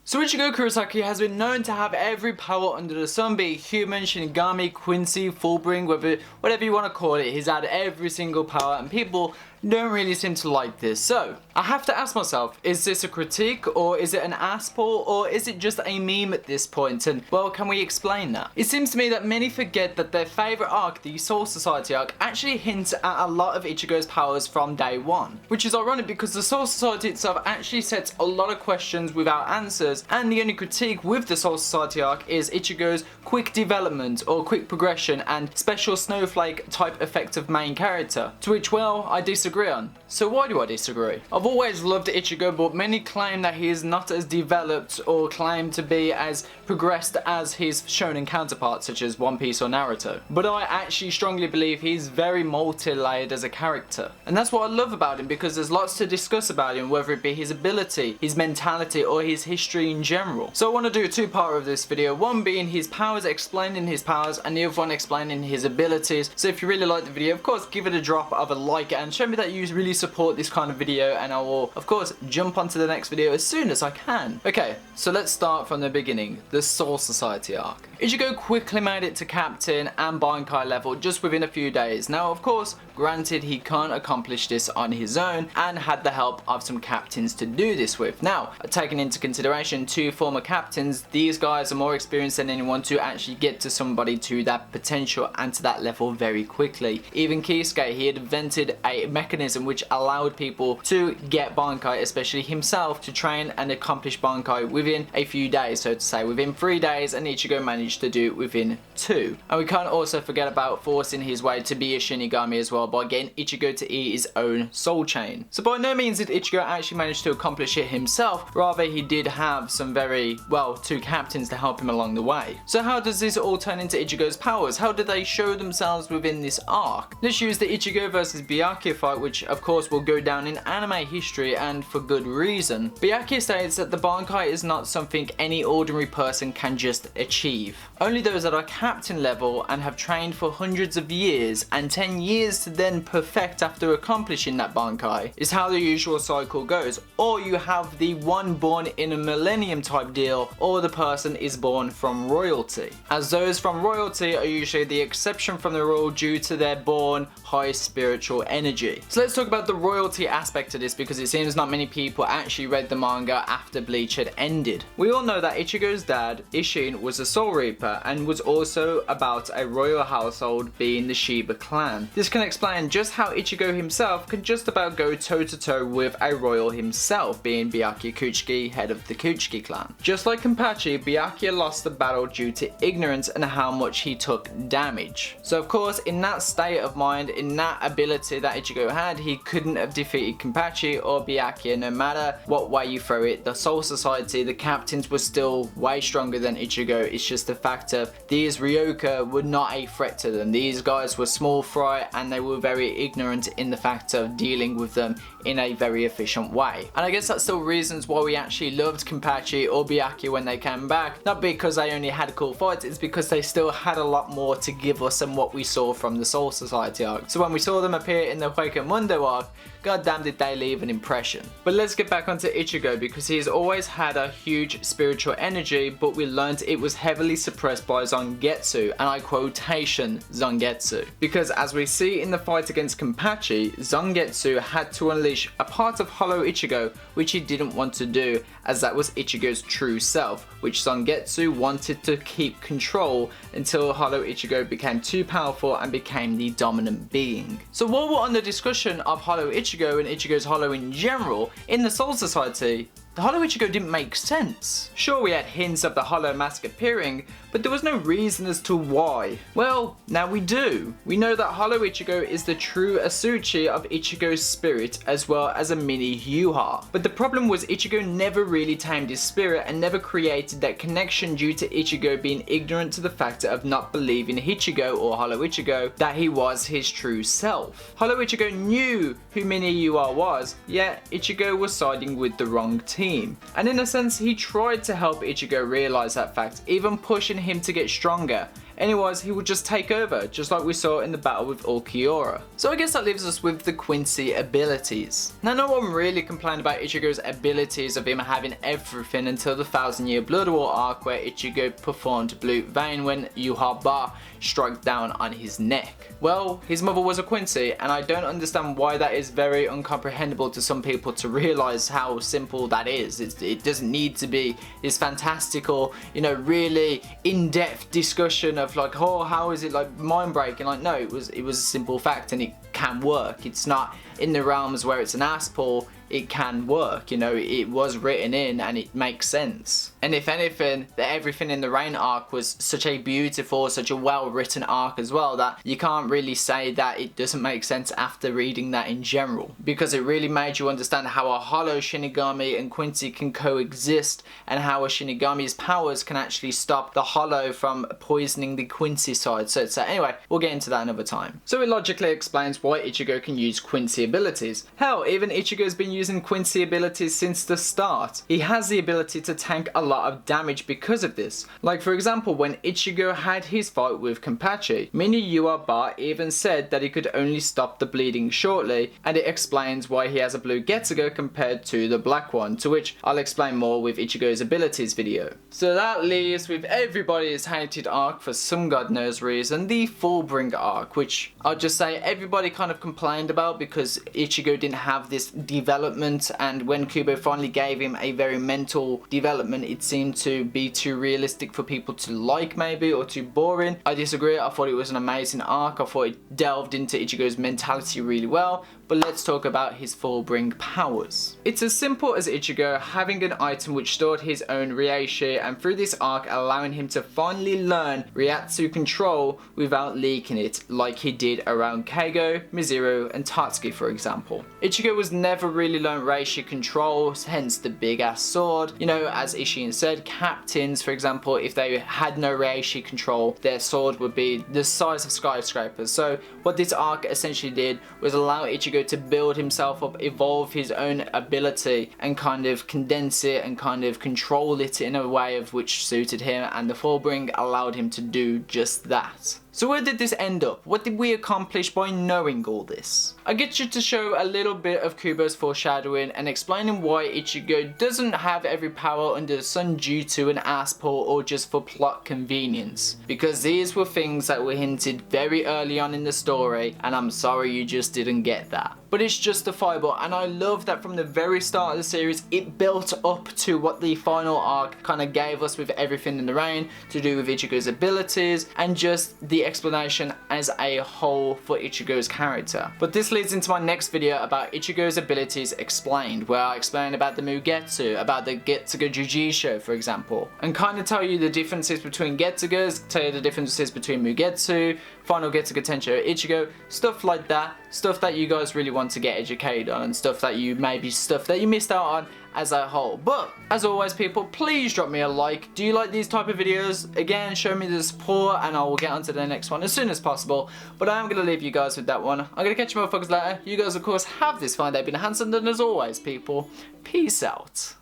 So Ichigo Kurosaki has been known to have every power under the sun, be it human, Shinigami, Quincy, Fullbringer, whatever you want to call it. He's had every single power and people don't really seem to like this. So I have to ask myself, is this a critique or is it an ass-pull or is it just a meme at this point? And well, can we explain that? It seems to me that many forget that their favourite arc, the Soul Society arc, actually hints at a lot of Ichigo's powers from day one. Which is ironic because the Soul Society itself actually sets a lot of questions without answers, and the only critique with the Soul Society arc is Ichigo's quick development or quick progression and special snowflake type effect of main character. To which, well, I disagree on. So why do I disagree? I've always loved Ichigo, but many claim that he is not as developed or claim to be as progressed as his shonen counterparts such as One Piece or Naruto. But I actually strongly believe he's very multi-layered as a character. And that's what I love about him, because there's lots to discuss about him, whether it be his ability, his mentality, or his history in general. So I want to do a two-part of this video, one being his powers, explaining his powers, and the other one explaining his abilities. So if you really like the video, of course give it a drop of a like and show me that you really support this kind of video, and I will of course jump onto the next video as soon as I can. Okay, so let's start from the beginning, the Soul Society arc. Ichigo quickly made it to captain and Bankai level just within a few days. Now of course, granted he can't accomplish this on his own and had the help of some captains to do this with. Now, taking into consideration two former captains, these guys are more experienced than anyone to actually get to somebody to that potential and to that level very quickly. Even Kisuke, he had invented a mechanism which allowed people to get Bankai, especially himself, to train and accomplish Bankai within a few days, so to say within 3 days, and Ichigo managed to do it within 2. And we can't also forget about forcing his way to be a Shinigami as well by getting Ichigo to eat his own soul chain. So by no means did Ichigo actually manage to accomplish it himself, rather he did have some very, well, 2 captains to help him along the way. So how does this all turn into Ichigo's powers? How do they show themselves within this arc? Let's use the Ichigo versus Byakuya fight, which of course will go down in anime history, and for good reason. Byakuya states that the Bankai is not something any ordinary person can just achieve. Only those that are captain level and have trained for hundreds of years and 10 years to then perfect after accomplishing that Bankai is how the usual cycle goes. Or you have the one born in a millennium type deal, or the person is born from royalty. As those from royalty are usually the exception from the rule due to their born high spiritual energy. So let's talk about the royalty aspect of this, because it seems not many people actually read the manga after Bleach had ended. We all know that Ichigo's dad, Isshin, was a Soul Reaper and was also about a royal household being the Shiba clan. This can explain just how Ichigo himself can just about go toe to toe with a royal himself, being Byakuya Kuchiki, head of the Kuchiki clan. Just like Kenpachi, Byakuya lost the battle due to ignorance and how much he took damage. So of course, in that state of mind, in that ability that Ichigo had, he couldn't have defeated Kenpachi or Byakuya. No matter what way you throw it, the Soul Society, the captains were still way stronger than Ichigo. It's just the fact of these Ryoka were not a threat to them. These guys were small fry and they were very ignorant in the fact of dealing with them in a very efficient way. And I guess that's still reasons why we actually loved Kenpachi or Byakuya when they came back. Not because they only had cool fights, it's because they still had a lot more to give us than what we saw from the Soul Society arc. So when we saw them appear in the Hueco Mundo arc, goddamn did they leave an impression. But let's get back onto Ichigo, because he's always had a huge spiritual energy, but we learned it was heavily suppressed by Zangetsu, and I quotation Zangetsu. Because as we see in the fight against Kenpachi, Zangetsu had to unleash a part of Hollow Ichigo, which he didn't want to do, as that was Ichigo's true self, which Zangetsu wanted to keep control until Hollow Ichigo became too powerful and became the dominant being. So while we're on the discussion of Hollow Ichigo and Ichigo's Hollow in general, in the Soul Society, the Hollow Ichigo didn't make sense. Sure, we had hints of the Hollow Mask appearing, but there was no reason as to why. Well, now we do. We know that Hollow Ichigo is the true Asuchi of Ichigo's spirit, as well as a mini Yuha. But the problem was Ichigo never really tamed his spirit and never created that connection due to Ichigo being ignorant to the factor of not believing Ichigo or Hollow Ichigo that he was his true self. Hollow Ichigo knew who mini Yuha was, yet Ichigo was siding with the wrong team. And in a sense, he tried to help Ichigo realize that fact, even pushing him to get stronger, Otherwise, he would just take over, just like we saw in the battle with Ulquiorra. So I guess that leaves us with the Quincy abilities. Now, no one really complained about Ichigo's abilities of him having everything until the 1000-Year Blood War arc, where Ichigo performed Blue Vein when Yhwach struck down on his neck. Well, his mother was a Quincy, and I don't understand why that is very incomprehensible to some people to realize how simple that is. It doesn't need to be this fantastical, you know, really in-depth discussion of like, oh, how is it like mind-breaking? Like, no, it was a simple fact, and it can work. It's not in the realms where it's an ass pull. It can work, you know, it was written in and it makes sense. And if anything, the Everything in the Rain arc was such a beautiful, such a well written arc as well, that you can't really say that it doesn't make sense after reading that in general, because it really made you understand how a hollow Shinigami and Quincy can coexist, and how a Shinigami's powers can actually stop the hollow from poisoning the Quincy side. So anyway, we'll get into that another time. So it logically explains why Ichigo can use Quincy abilities. Hell, even Ichigo's been using Quincy abilities since the start. He has the ability to tank a lot of damage because of this. Like for example, when Ichigo had his fight with Kenpachi, Mini Yhwach even said that he could only stop the bleeding shortly, and it explains why he has a blue Getsuga compared to the black one, to which I'll explain more with Ichigo's abilities video. So that leaves with everybody's hated arc for some god knows reason, the Fullbringer arc, which I'll just say everybody kind of complained about because Ichigo didn't have this development, and when Kubo finally gave him a very mental development, it seemed to be too realistic for people to like, maybe, or too boring. I disagree. I thought it was an amazing arc. I thought it delved into Ichigo's mentality really well. But let's talk about his Fullbringer powers. It's as simple as Ichigo having an item which stored his own Reishi, and through this arc allowing him to finally learn Ryatsu control without leaking it, like he did around Keigo, Mizuru and Tatsuki for example. Ichigo was never really learned Reishi control, hence the big ass sword. You know, as Ishin said, captains for example, if they had no Reishi control, their sword would be the size of skyscrapers. So what this arc essentially did was allow Ichigo to build himself up, evolve his own ability, and kind of condense it and kind of control it in a way of which suited him, and the Fullbringer allowed him to do just that. So where did this end up? What did we accomplish by knowing all this? I get you to show a little bit of Kubo's foreshadowing and explaining why Ichigo doesn't have every power under the sun due to an ass pull or just for plot convenience. Because these were things that were hinted very early on in the story, and I'm sorry you just didn't get that. But it's justifiable, and I love that from the very start of the series it built up to what the final arc kind of gave us with Everything in the Rain to do with Ichigo's abilities and just the explanation as a whole for Ichigo's character. But this leads into my next video about Ichigo's abilities explained, where I explain about the Mugetsu, about the Getsuga Jujisho for example, and kind of tell you the differences between Getsugas, tell you the differences between Mugetsu, Final Getsuga Tensho Ichigo, stuff like that, stuff that you guys really want to get educated on, and stuff that you missed out on as a whole. But as always people, please drop me a like. Do you like these type of videos? Again, show me the support and I will get on to the next one as soon as possible. But I am going to leave you guys with that one. I'm going to catch you motherfuckers later. You guys of course have this fine day, been Hanson, and as always people, peace out.